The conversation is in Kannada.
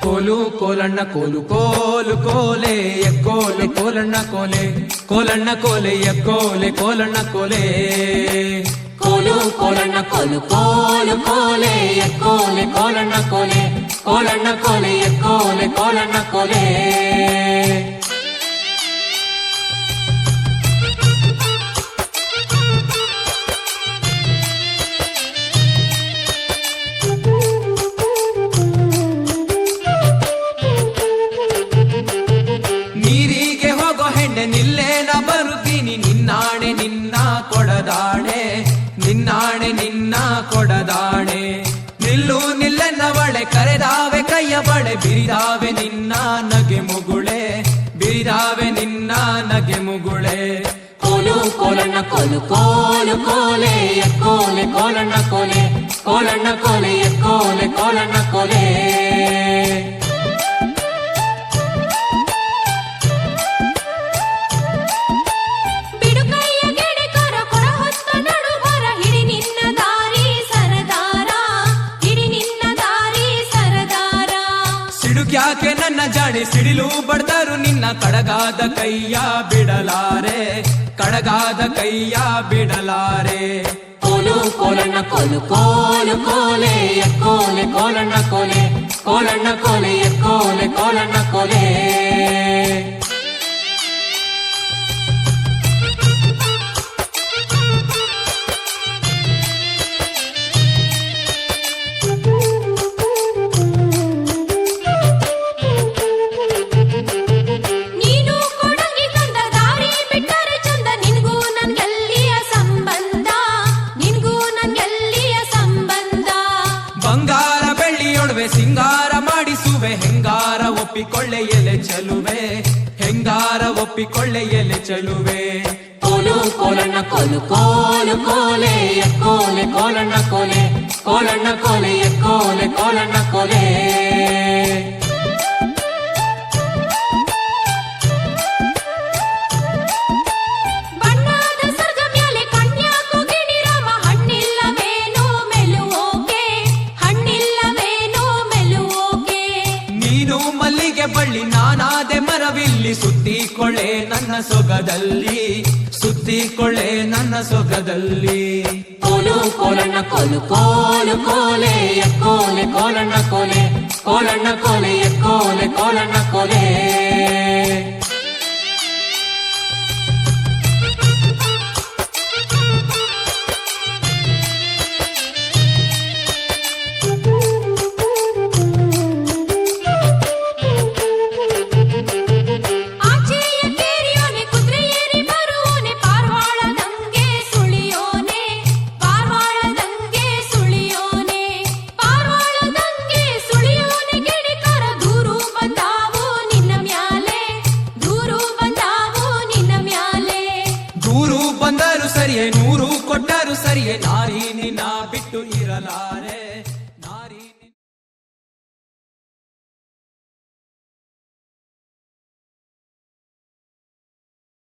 ಕೋಲು ಕೋಲಣ್ಣ ಕೋಲು ಕೋಲು ಕೋಲೆ ಎಕ್ಕೋಲೆ ಕೋಲಣ್ಣ ಕೋಲೆ ಕೋಲಣ್ಣ ಕೋಲೆ ಎಕ್ಕೋಲೆ ಕೋಲಣ್ಣ ಕೋಲೆ ಕೋಲು ಕೋಲಣ್ಣ ಕೋಲು ಕೋಲು ಕೋಲೆ ಎಕ್ಕೋಲೆ ಕೋಲಣ್ಣ ಕೋಲೆ ಕೋಲಣ್ಣ ಕೋಲೆ ಎಕ್ಕೋಲೆ ಕೋಲಣ್ಣ ಕೋಲೆ ನೀರಿಗೆ ಹೋಗೋ ಹೆಣ್ಣೆ ನಿಲ್ಲೇನ ಬರುತ್ತೀನಿ ನಿನ್ನಾಣೆ ನಿನ್ನ ಕೊಡದಾಣೆ ನಿನ್ನಾಣೆ ನಿನ್ನ ಕೊಡದಾಣೆ ನಿಲ್ಲು ನಿಲ್ಲೆನ್ನವಳೆ ಕರೆದಾವೆ ಕೈಯ ಬಳೆ ಬಿರಿದಾವೆ ನಿನ್ನ ನಗೆ ಮುಗುಳೆ ಬಿರಿದಾವೆ ನಿನ್ನ ನಗೆ ಮುಗುಳೆ ಕೋಲು ಕೋಲಣ್ಣ ಕೋಲು ಕೋಲು ಕೋಲೆ ಎಕ್ಕೋಲೆ ಕೋಲಣ್ಣ ಕೋಲೆ ಕೋಲಣ್ಣ ಕೋಲೆ ಎಕ್ಕೋಲೆ ಕೋಲಣ್ಣ ಕೋಲೆ ಯಾಕೆ ನನ್ನ ಜಾಡಿ ಸಿಡಿಲು ಬಡ್ದರು ನಿನ್ನ ಕಡಗಾದ ಕೈಯ ಬಿಡಲಾರೆ ಕಡಗಾದ ಕೈಯ ಬಿಡಲಾರೆ ಕೋಲು ಕೋಲಣ್ಣ ಕೋಲು ಕೋಲು ಕೋಲೆ ಎಕ್ಕೋಲೆ ಕೋಲಣ್ಣ ಕೋಲೆ ಕೋಲಣ್ಣ ಕೋಲೆ ಎಕ್ಕೋಲೆ ಕೋಲಣ್ಣ ಕೋಲೆ ಬಂಗಾರ ಬೆಳ್ಳಿಯೊಡವೆ ಸಿಂಗಾರ ಮಾಡಿಸುವೆ ಹೆಂಗಾರ ಒಪ್ಪಿಕೊಳ್ಳೆ ಎಲೆ ಚೆಲುವೆ ಹೆಂಗಾರ ಒಪ್ಪಿಕೊಳ್ಳೆ ಎಲೆ ಚೆಲುವೆ ಕೋಲು ಕೋಲಣ್ಣ ಕೋಲು ಕೋಲು ಕೋಲೆ ಎಕ್ಕೋಲೆ ಕೋಲಣ್ಣ ಕೋಲೆ ಕೋಲಣ್ಣ ಕೋಲೆ ಎಕ್ಕೋಲೆ ಕೋಲಣ್ಣ ಕೋಲೆ ಮಲ್ಲಿಗೆ ಬಳ್ಳಿ ನಾನಾದೆ ಮರವಿಲ್ಲಿ ಸುತ್ತಿಕೊಳ್ಳೆ ನನ್ನ ಸೊಗದಲ್ಲಿ ಸುತ್ತಿಕೊಳ್ಳೆ ನನ್ನ ಸೊಗದಲ್ಲಿ ಕೋಲು ಕೋಲಣ್ಣ ಕೋಲು ಕೋಲು ಕೋಲೆ ಎಕ್ಕೋಲೆ ಕೋಲಣ್ಣ ಕೋಲೆ ಕೋಲಣ್ಣ ಕೋಲೆ ಎಕ್ಕೋಲೆ ಕೋಲಣ್ಣ ಕೋಲೆ ಬಂದರು ಸರಿಯೇ ನೂರು ಕೊಟ್ಟರು ಸರಿಯೇ ನಾರಿ